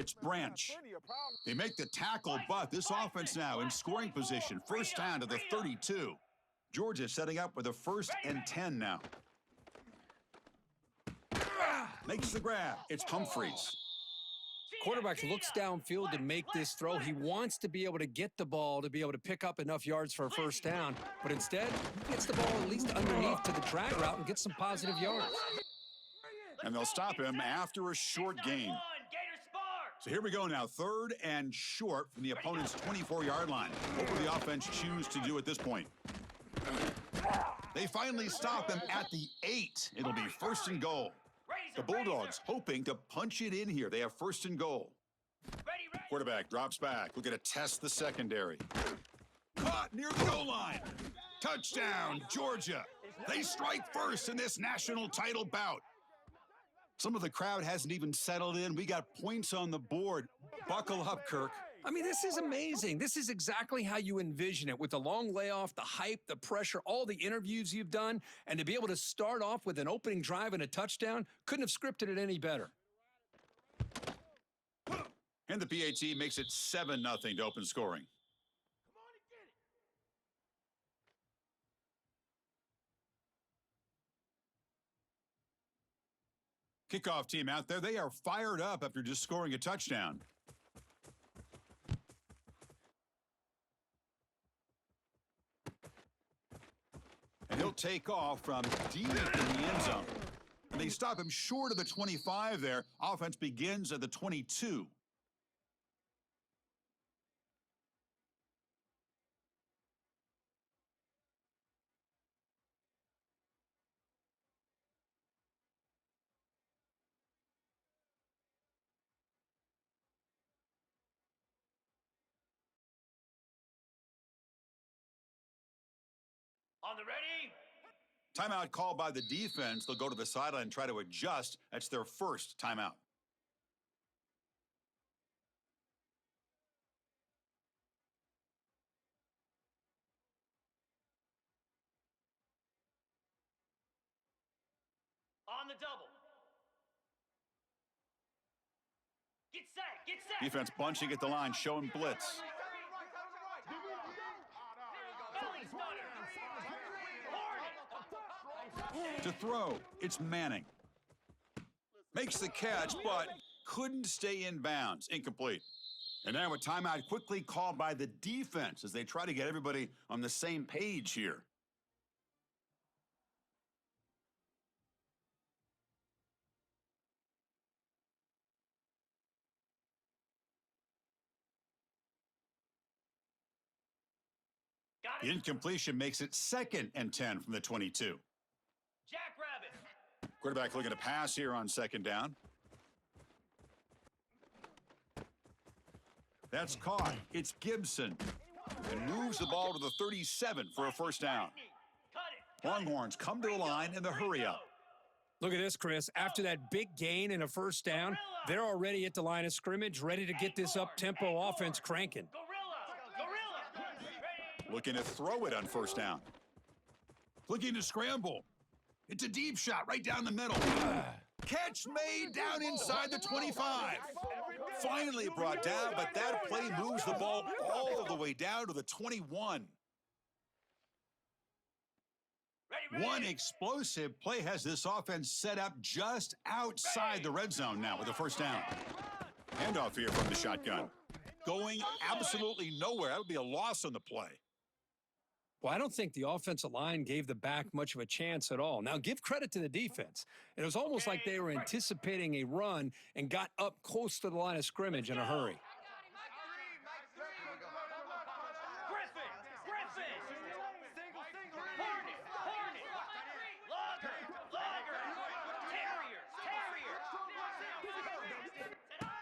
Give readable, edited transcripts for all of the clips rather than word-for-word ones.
it's Branch. They make the tackle, but this offense now in scoring position. First down to the 32. Georgia setting up with a 1st and 10 now. Makes the grab. It's Humphreys. Quarterback looks downfield to make this throw. He wants to be able to get the ball to be able to pick up enough yards for a first down, but instead, he gets the ball at least underneath to the drag route and gets some positive yards. And they'll stop him after a short gain. So here we go now, 3rd and short from the opponent's 24-yard line. What will the offense choose to do at this point? They finally stop him at the 8. It'll be 1st and goal. The Bulldogs hoping to punch it in here. They have 1st and goal. Quarterback drops back. We're going to test the secondary. Caught near the goal line. Touchdown, Georgia. They strike first in this national title bout. Some of the crowd hasn't even settled in. We got points on the board. Buckle up, Kirk. I mean, this is amazing. This is exactly how you envision it, with the long layoff, the hype, the pressure, all the interviews you've done, and to be able to start off with an opening drive and a touchdown, couldn't have scripted it any better. And the PAT makes it 7-0 to open scoring. Kickoff team out there. They are fired up after just scoring a touchdown. And he'll take off from deep in the end zone. And they stop him short of the 25 there. Offense begins at the 22. On the ready. Timeout called by the defense. They'll go to the sideline and try to adjust. That's their first timeout. On the double. Get set, get set. Defense bunching at the line, showing blitz. To throw, it's Manning. Makes the catch, but couldn't stay in bounds. Incomplete. And now a timeout quickly called by the defense as they try to get everybody on the same page here. The incompletion makes it 2nd and 10 from the 22. Jackrabbit. Quarterback looking to pass here on 2nd down. That's caught. It's Gibson. And moves the ball to the 37 for a first down. Longhorns come to the line in the hurry up. Look at this, Chris. After that big gain and a first down, they're already at the line of scrimmage, ready to get this up-tempo offense cranking. Looking to throw it on first down. Looking to scramble. It's a deep shot right down the middle. Catch made down inside the 25. Finally brought down, but that play moves the ball all the way down to the 21. One explosive play has this offense set up just outside the red zone now with a first down. Handoff here from the shotgun. Going absolutely nowhere. That would be a loss on the play. Well, I don't think the offensive line gave the back much of a chance at all. Now, give credit to the defense. It was almost like they were anticipating a run and got up close to the line of scrimmage in a hurry.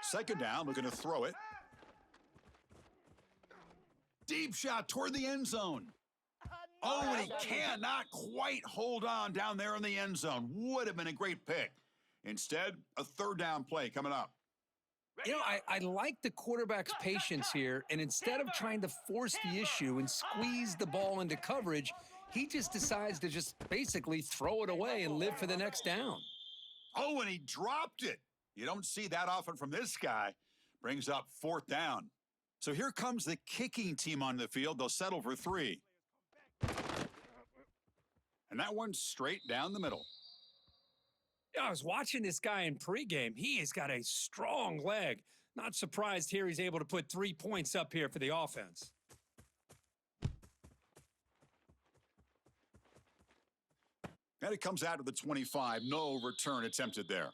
Second down, looking to throw it. Deep shot toward the end zone. Oh, and he cannot quite hold on down there in the end zone. Would have been a great pick. Instead, a third down play coming up. You know, I like the quarterback's patience here, and instead of trying to force the issue and squeeze the ball into coverage, he just decides to just basically throw it away and live for the next down. Oh, and he dropped it. You don't see that often from this guy, Brings up 4th down. So here comes the kicking team on the field. They'll settle for 3. And that one's straight down the middle. Yeah, I was watching this guy in pregame. He has got a strong leg. Not surprised here he's able to put 3 points up here for the offense. And it comes out of the 25. No return attempted there.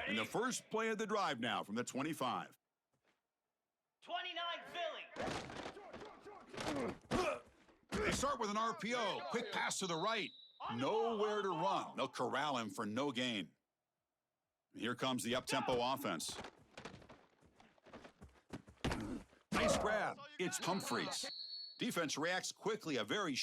And the first play of the drive now from the 25. 29 Philly. They start with an RPO. Quick pass to the right. Nowhere to run. They'll corral him for no gain. Here comes the up-tempo offense. Nice grab. It's Humphreys. Defense reacts quickly. A very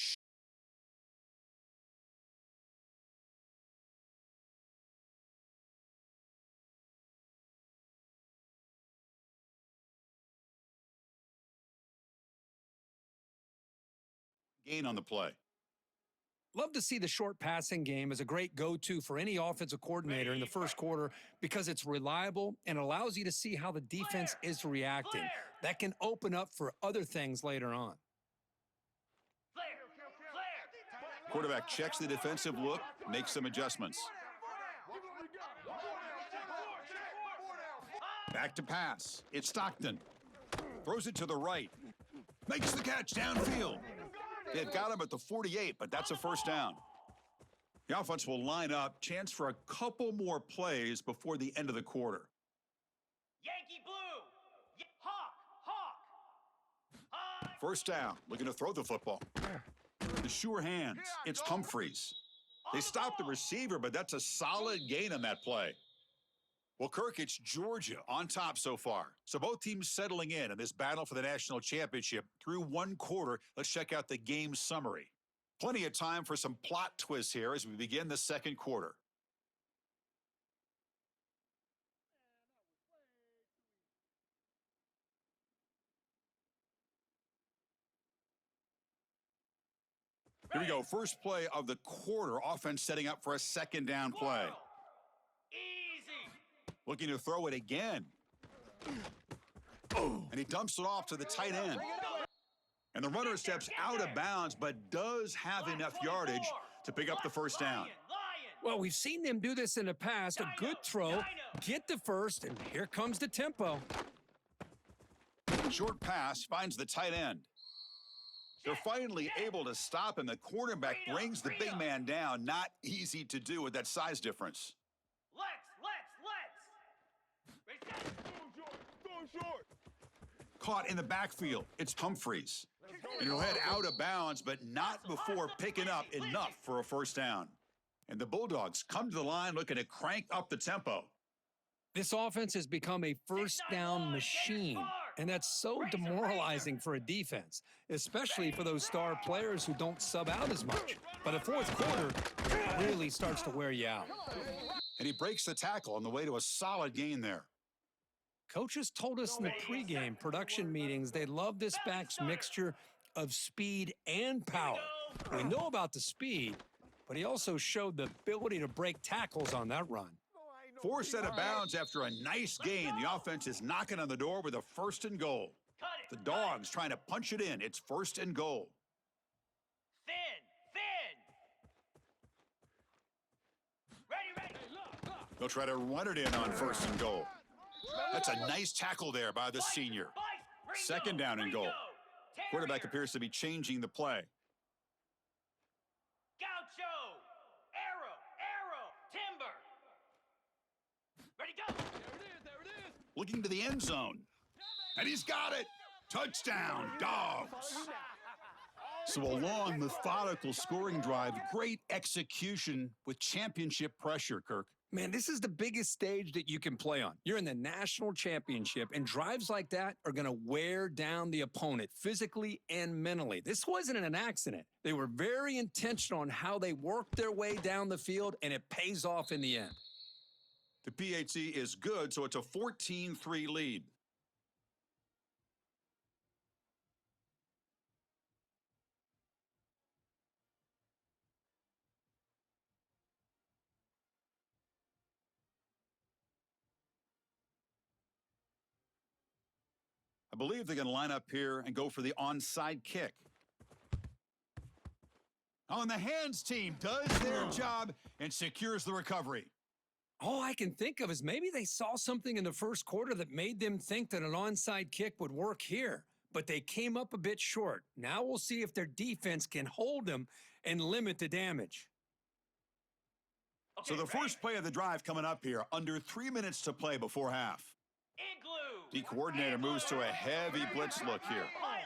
gain on the play. Love to see the short passing game as a great go-to for any offensive coordinator in the first quarter because it's reliable and allows you to see how the defense is reacting. That can open up for other things later on. Quarterback checks the defensive look, makes some adjustments. Back to pass. It's Stockton. Throws it to the right. Makes the catch downfield. They've got him at the 48, but that's a first down. The offense will line up. Chance for a couple more plays before the end of the quarter. Yankee blue. Hawk. First down. Looking to throw the football. The sure hands. It's Humphreys. They stopped the receiver, but that's a solid gain on that play. Well, Kirk, it's Georgia on top so far. So both teams settling in this battle for the national championship through one quarter. Let's check out the game summary. Plenty of time for some plot twists here as we begin the second quarter. Here we go. First play of the quarter. Offense setting up for a second down play. Looking to throw it again. And he dumps it off to the tight end. And the runner steps out of bounds, but does have enough yardage to pick up the first down. Well, we've seen them do this in the past. A good throw, get the first, and here comes the tempo. Short pass finds the tight end. They're finally able to stop him. The quarterback brings the big man down. Not easy to do with that size difference. Caught in the backfield. It's Humphreys. And he'll head out of bounds, but not before picking up enough for a first down. And the Bulldogs come to the line looking to crank up the tempo. This offense has become a first down machine, and that's so demoralizing for a defense, especially for those star players who don't sub out as much. But the fourth quarter really starts to wear you out. And he breaks the tackle on the way to a solid gain there. Coaches told us in the pregame production meetings they love this back's mixture of speed and power. We know about the speed, but he also showed the ability to break tackles on that run. Forced out of bounds after a nice gain. The offense is knocking on the door with a 1st and goal. The Dogs trying to punch it in. It's 1st and goal. Ready. They'll try to run it in on 1st and goal. That's a nice tackle there by the senior. 2nd down and goal. Quarterback appears to be changing the play. Gaucho. Arrow. Timber. Ready, go. There it is. Looking to the end zone. And he's got it. Touchdown, Dogs. So a long, methodical scoring drive. Great execution with championship pressure, Kirk. Man, this is the biggest stage that you can play on. You're in the national championship, and drives like that are going to wear down the opponent physically and mentally. This wasn't an accident. They were very intentional on how they worked their way down the field, and it pays off in the end. The PAT is good, so it's a 14-3 lead. believe they're going to line up here and go for the onside kick. Oh, and the hands team does their job and secures the recovery. All I can think of is maybe they saw something in the first quarter that made them think that an onside kick would work here, but they came up a bit short. Now we'll see if their defense can hold them and limit the damage. So the first play of the drive coming up here, under 3 minutes to play before half. Igloo. The coordinator moves to a heavy blitz look here. Pilot.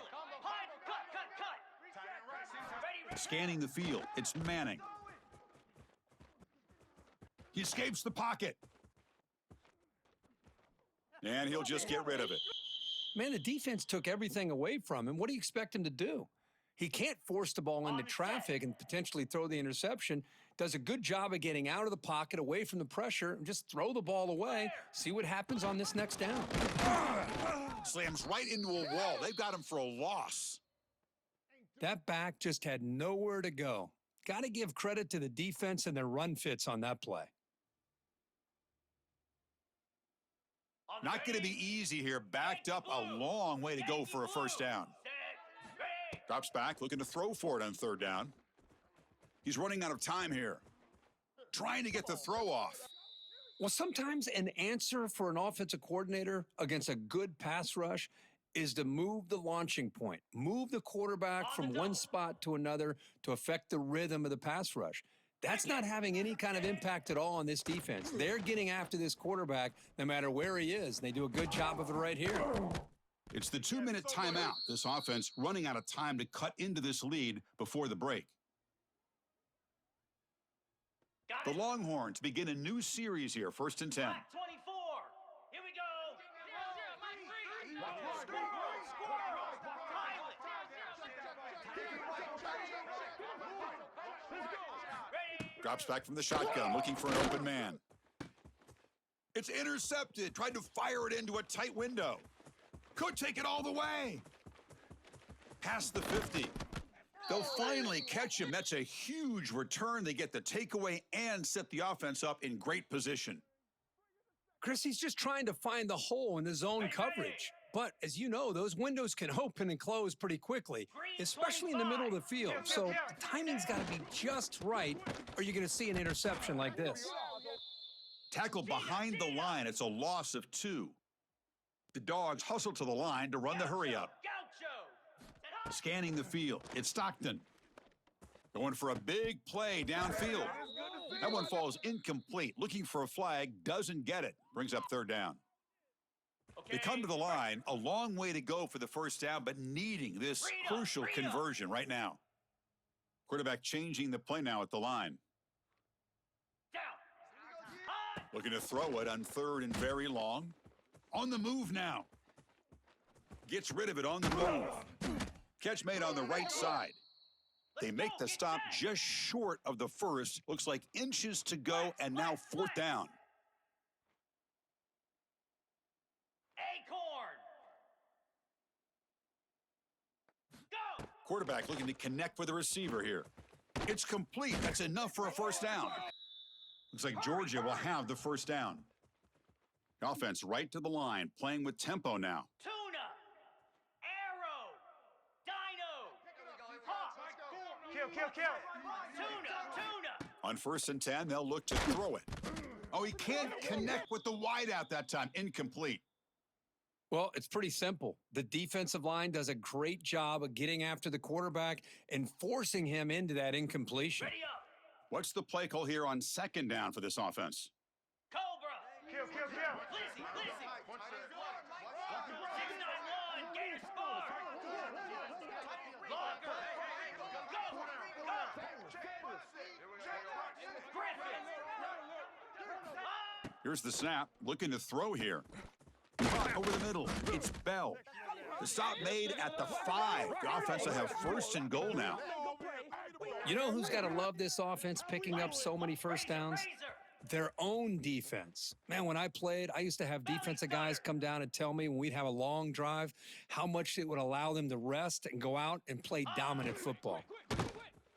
Cut. Scanning the field, it's Manning. He escapes the pocket. And he'll just get rid of it. Man, the defense took everything away from him. What do you expect him to do? He can't force the ball into traffic and potentially throw the interception. Does a good job of getting out of the pocket, away from the pressure, and just throw the ball away. See what happens on this next down. Slams right into a wall. They've got him for a loss. That back just had nowhere to go. Got to give credit to the defense and their run fits on that play. Not going to be easy here. Backed up a long way to go for a first down. Drops back, looking to throw for it on third down. He's running out of time here. Trying to get the throw off. Well, sometimes an answer for an offensive coordinator against a good pass rush is to move the launching point, move the quarterback from one spot to another to affect the rhythm of the pass rush. That's not having any kind of impact at all on this defense. They're getting after this quarterback no matter where he is. They do a good job of it right here. It's the 2-minute timeout. This offense running out of time to cut into this lead before the break. The Longhorns begin a new series here, 1st and 10. 24. Here we go. Drops back from the shotgun, looking for an open man. It's intercepted. Tried to fire it into a tight window. Could take it all the way. Past the 50. They'll finally catch him. That's a huge return. They get the takeaway and set the offense up in great position. Chris, he's just trying to find the hole in the zone coverage. But as you know, those windows can open and close pretty quickly, especially in the middle of the field. So the timing's got to be just right, or you're going to see an interception like this. Tackled behind the line. It's a loss of 2. The Dogs hustle to the line to run the hurry up. Scanning the field. It's Stockton. Going for a big play downfield. That one falls incomplete. Looking for a flag. Doesn't get it. Brings up third down. They come to the line. A long way to go for the first down, but needing this crucial conversion right now. Quarterback changing the play now at the line. Looking to throw it on third and very long. On the move now. Gets rid of it on the move. Catch made on the right side. They make the stop just short of the first. Looks like inches to go, and now 4th down. Acorn. Go. Quarterback looking to connect with the receiver here. It's complete. That's enough for a first down. Looks like Georgia will have the first down. Offense right to the line, playing with tempo now. Tuna. Arrow. Dino. Hawk. Kill. Tuna. On 1st and 10, they'll look to throw it. Oh, he can't connect with the wideout that time. Incomplete. Well, it's pretty simple. The defensive line does a great job of getting after the quarterback and forcing him into that incompletion. Ready up. What's the play call here on 2nd down for this offense? Cobra. Kill. Lizzie. 691. Gator Spar. Longer. Go. Griffin. Here's the snap. Looking to throw here. Over the middle. It's Bell. The stop made at the 5. The offense will have 1st and goal now. You know who's got to love this offense picking up so many first downs? Their own defense. Man, when I played, I used to have defensive guys come down and tell me when we'd have a long drive how much it would allow them to rest and go out and play dominant football.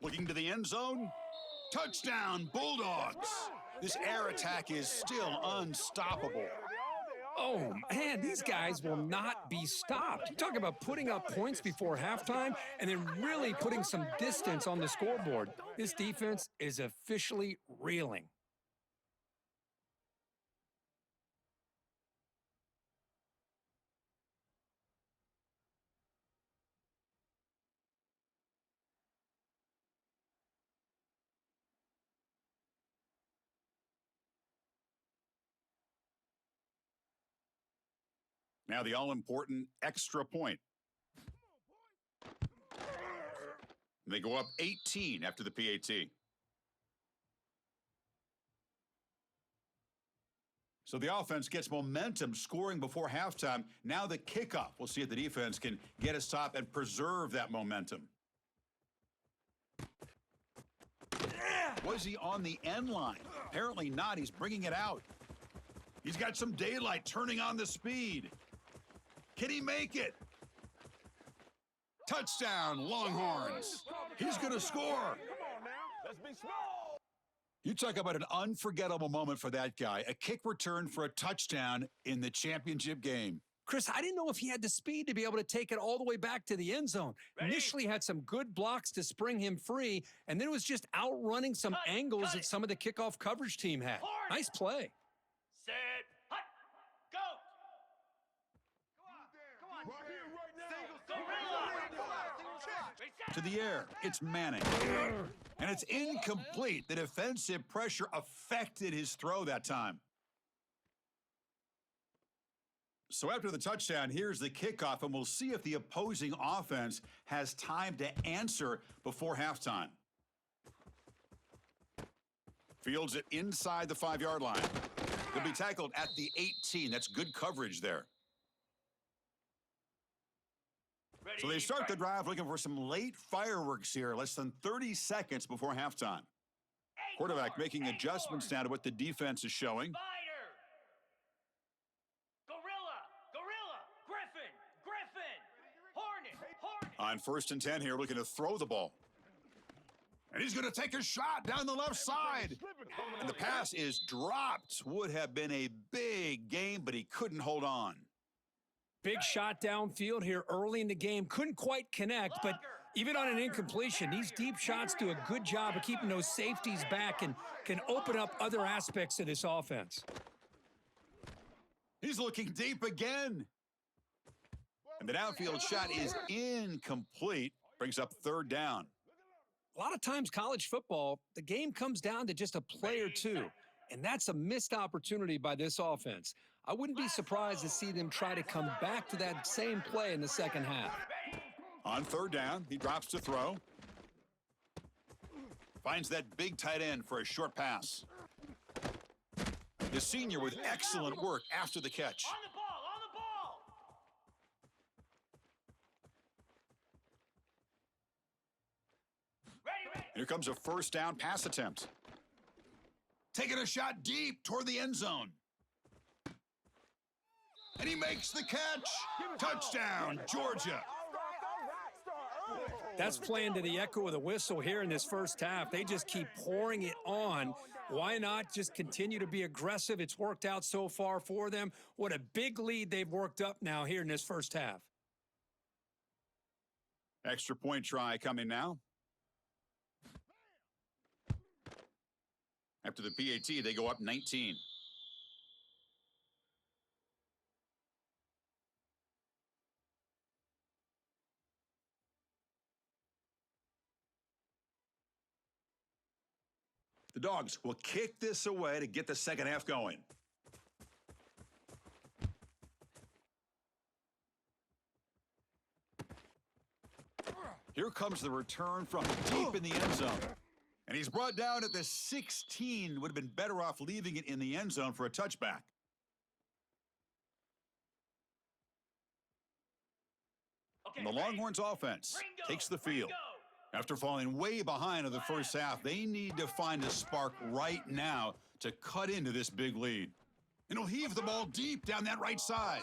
Looking to the end zone. Touchdown, Bulldogs. This air attack is still unstoppable. Oh, man, these guys will not be stopped. You talk about putting up points before halftime and then really putting some distance on the scoreboard. This defense is officially reeling. Now the all-important extra point. They go up 18 after the PAT. So the offense gets momentum scoring before halftime. Now the kickoff. We'll see if the defense can get a stop and preserve that momentum. Was he on the end line? Apparently not. He's bringing it out. He's got some daylight, turning on the speed. Can he make it? Touchdown, Longhorns. He's going to score. Let's be small. You talk about an unforgettable moment for that guy. A kick return for a touchdown in the championship game. Chris, I didn't know if he had the speed to be able to take it all the way back to the end zone. Initially had some good blocks to spring him free, and then it was just outrunning some angles that some of the kickoff coverage team had. Nice play. Set. Hut. Go. To the air, it's Manning. And it's incomplete. The defensive pressure affected his throw that time. So after the touchdown, here's the kickoff, and we'll see if the opposing offense has time to answer before halftime. Fields it inside the 5-yard line. He'll be tackled at the 18. That's good coverage there. So they start the drive looking for some late fireworks here, less than 30 seconds before halftime. Quarterback making adjustments now to what the defense is showing. Spider. Gorilla. Gorilla. Griffin. Griffin. Hornet. Hornet. On 1st and 10 here, looking to throw the ball. And he's going to take a shot down the left side. And the pass is dropped. Would have been a big game, but he couldn't hold on. Big shot downfield here early in the game. Couldn't quite connect, but even on an incompletion, these deep shots do a good job of keeping those safeties back and can open up other aspects of this offense. He's looking deep again. And the downfield shot is incomplete. Brings up 3rd down. A lot of times college football, the game comes down to just a play or two, and that's a missed opportunity by this offense. I wouldn't be surprised to see them try to come back to that same play in the second half. On 3rd down, he drops to throw. Finds that big tight end for a short pass. The senior with excellent work after the catch. On the ball. On the ball. Ready. Here comes a 1st down pass attempt. Taking a shot deep toward the end zone. And he makes the catch. Touchdown, Georgia. That's playing to the echo of the whistle here in this first half. They just keep pouring it on. Why not just continue to be aggressive? It's worked out so far for them. What a big lead they've worked up now here in this first half. Extra point try coming now. After the PAT, they go up 19. The Dogs will kick this away to get the second half going. Here comes the return from deep in the end zone. And he's brought down at the 16. Would have been better off leaving it in the end zone for a touchback. And the Longhorns offense takes the field. After falling way behind in the first half, they need to find a spark right now to cut into this big lead. And he'll heave the ball deep down that right side.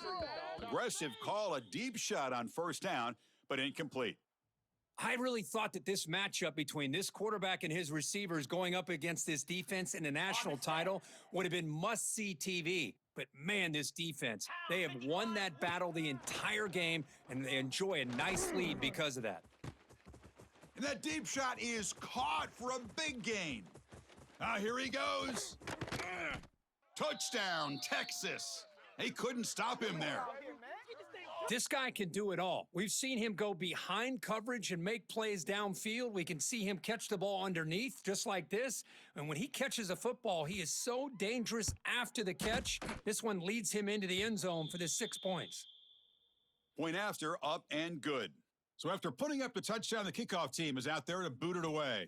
Aggressive call, a deep shot on 1st down, but incomplete. I really thought that this matchup between this quarterback and his receivers going up against this defense in a national title would have been must-see TV. But, man, this defense, they have won that battle the entire game, and they enjoy a nice lead because of that. And that deep shot is caught for a big gain. Here he goes. Touchdown, Texas. They couldn't stop him there. This guy can do it all. We've seen him go behind coverage and make plays downfield. We can see him catch the ball underneath, just like this. And when he catches a football, he is so dangerous after the catch. This one leads him into the end zone for the 6 points. Point after, up and good. So after putting up the touchdown, the kickoff team is out there to boot it away.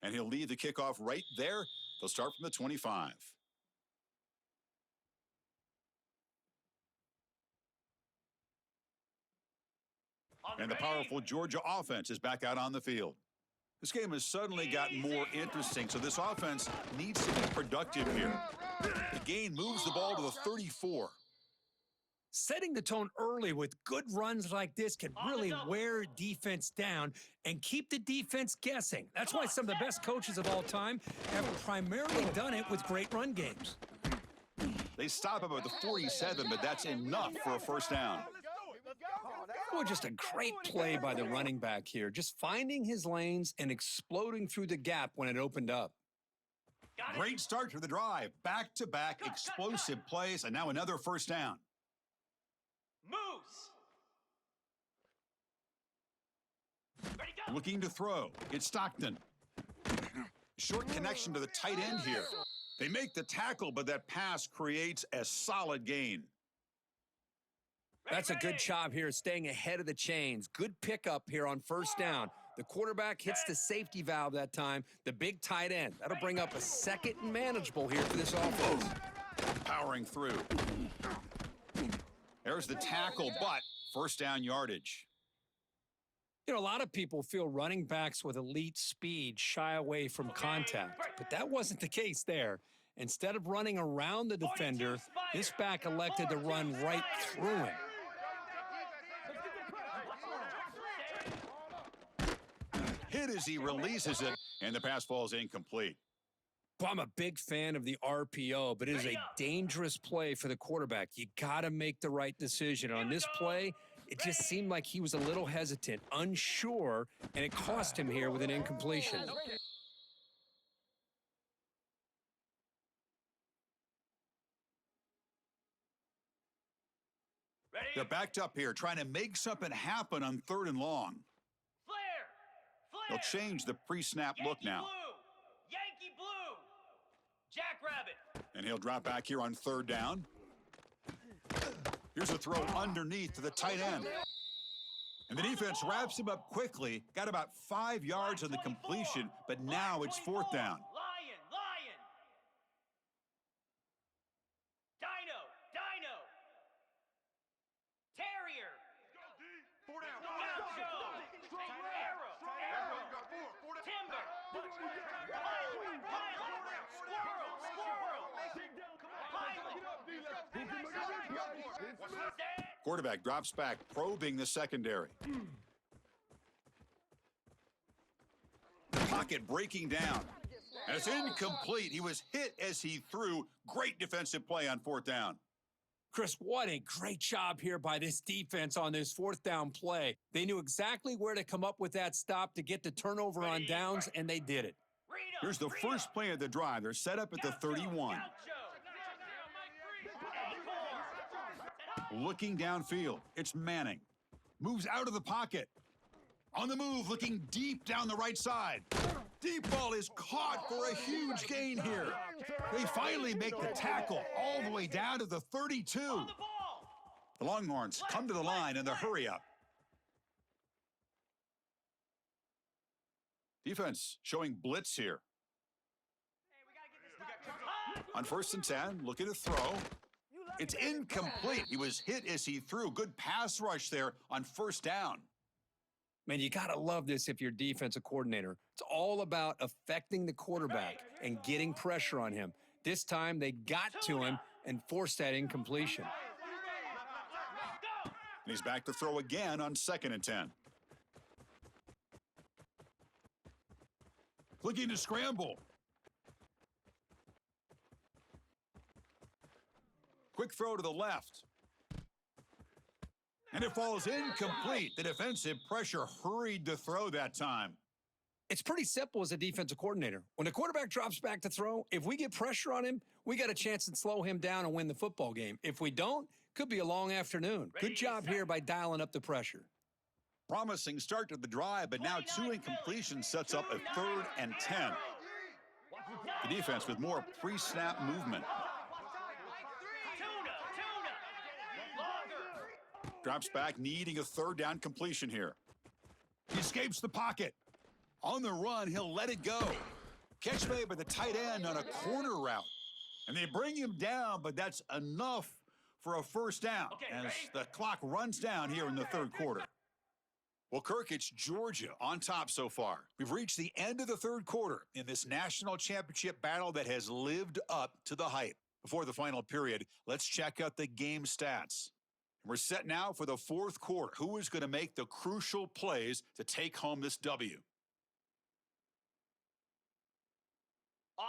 And he'll lead the kickoff right there. They'll start from the 25. And the powerful Georgia offense is back out on the field. This game has suddenly gotten more interesting, so this offense needs to be productive here. The gain moves the ball to the 34. Setting the tone early with good runs like this can really wear defense down and keep the defense guessing. That's why some of the best coaches of all time have primarily done it with great run games. They stop him at the 47, but that's enough for a first down. Oh, just a great play by the running back here, just finding his lanes and exploding through the gap when it opened up. Great start to the drive. Back-to-back explosive plays, and now another first down. Moose. Ready, go. Looking to throw. It's Stockton. Short connection to the tight end here. They make the tackle, but that pass creates a solid gain. That's a good job here, staying ahead of the chains. Good pickup here on first down. The quarterback hits the safety valve that time. The big tight end. That'll bring up a second and manageable here for this offense. Powering through. There's the tackle, but first down yardage. You know, a lot of people feel running backs with elite speed shy away from contact, but that wasn't the case there. Instead of running around the defender, this back elected to run right through him. Hit as he releases it, and the pass falls incomplete. Well, I'm a big fan of the RPO, but it is a dangerous play for the quarterback. You got to make the right decision. On this play, it just seemed like he was a little hesitant, unsure, and it cost him here with an incompletion. They're backed up here, trying to make something happen on 3rd and long. They'll change the pre-snap look now. Yankee blue. Jackrabbit. And he'll drop back here on 3rd down. Here's a throw underneath to the tight end. And the defense wraps him up quickly. Got about 5 yards on the completion, but now it's 4th down. Lion. Dino. Terrier. Gaucho. Arrow. Timber. Squirrel. Quarterback drops back, probing the secondary. Pocket breaking down. And it's incomplete. He was hit as he threw. Great defensive play on 4th down. Chris, what a great job here by this defense on this 4th down play. They knew exactly where to come up with that stop to get the turnover on downs, and they did it. Here's the first play of the drive. They're set up at the 31. Looking downfield, it's Manning. Moves out of the pocket. On the move, looking deep down the right side. Deep ball is caught for a huge gain here. They finally make the tackle all the way down to the 32. The Longhorns come to the line in the hurry-up. Defense showing blitz here. On 1st and 10, looking to throw. It's incomplete. He was hit as he threw. Good pass rush there on 1st down. Man, you got to love this if you're defensive coordinator. It's all about affecting the quarterback and getting pressure on him. This time they got to him and forced that incompletion. And he's back to throw again on 2nd and 10. Looking to scramble. Quick throw to the left. And it falls incomplete. The defensive pressure hurried to throw that time. It's pretty simple as a defensive coordinator. When the quarterback drops back to throw, if we get pressure on him, we got a chance to slow him down and win the football game. If we don't, could be a long afternoon. Good job here by dialing up the pressure. Promising start to the drive, but now 2 incompletions sets up a 3rd and 10. The defense with more pre-snap movement. Drops back, needing a 3rd down completion here. He escapes the pocket. On the run, he'll let it go. Catch made by the tight end on a corner route. And they bring him down, but that's enough for a 1st down as the clock runs down here in the 3rd quarter. Well, Kirk, it's Georgia on top so far. We've reached the end of the 3rd quarter in this national championship battle that has lived up to the hype. Before the final period, let's check out the game stats. We're set now for the 4th quarter. Who is going to make the crucial plays to take home this W?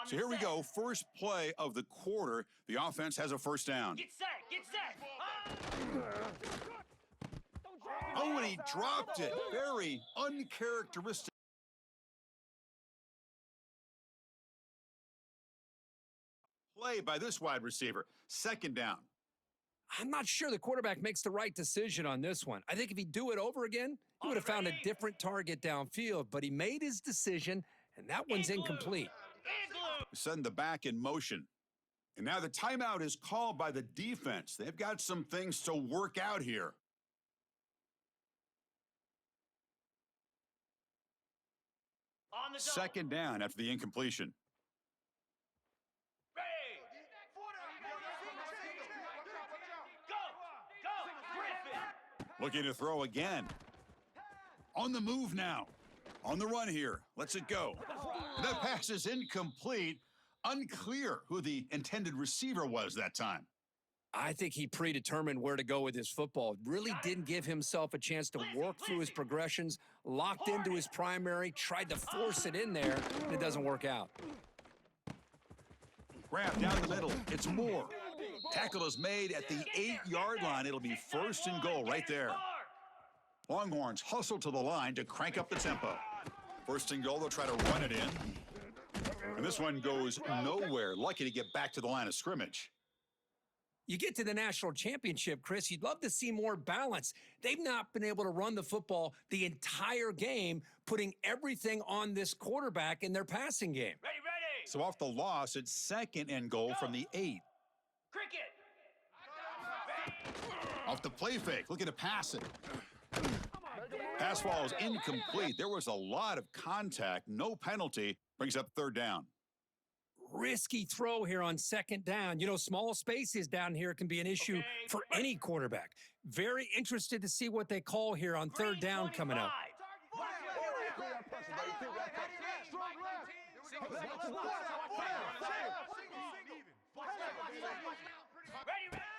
So here we go. First play of the quarter. The offense has a 1st down. Get set, get set. Oh, and he dropped it. Very uncharacteristic play by this wide receiver. 2nd down. I'm not sure the quarterback makes the right decision on this one. I think if he'd do it over again, he would have found a different target downfield, but he made his decision, and that one's incomplete. Send the back in motion. And now the timeout is called by the defense. They've got some things to work out here. On the zone. 2nd down after the incompletion. Looking to throw again. On the move now. On the run here. Lets it go. That pass is incomplete. Unclear who the intended receiver was that time. I think he predetermined where to go with his football. Really didn't give himself a chance to work through his progressions, locked into his primary, tried to force it in there, and it doesn't work out. Grab down the middle. It's Moore. Tackle is made at the 8-yard line. It'll be 1st and goal right there. Longhorns hustle to the line to crank up the tempo. 1st and goal, they'll try to run it in. And this one goes nowhere. Lucky to get back to the line of scrimmage. You get to the national championship, Chris, you'd love to see more balance. They've not been able to run the football the entire game, putting everything on this quarterback in their passing game. Ready, ready. So off the loss, it's 2nd and goal from the 8. Cricket. Off the play fake, looking to pass it. Pass ball is incomplete. There was a lot of contact, no penalty. Brings up 3rd down. Risky throw here on 2nd down. You know, small spaces down here can be an issue for any quarterback. Very interested to see what they call here on 3rd down coming up.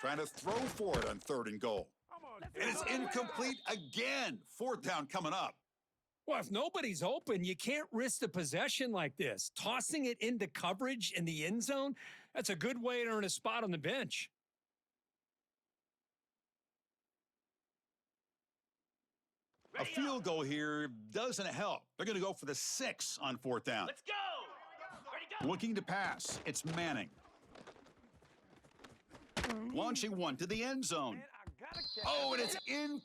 Trying to throw for it on 3rd and goal. And it's incomplete again. 4th down coming up. Well, if nobody's open, you can't risk the possession like this. Tossing it into coverage in the end zone, that's a good way to earn a spot on the bench. A field goal here doesn't help. They're going to go for the 6 on 4th down. Let's go. Ready, go. Looking to pass. It's Manning. Launching one to the end zone. Oh, and it's in.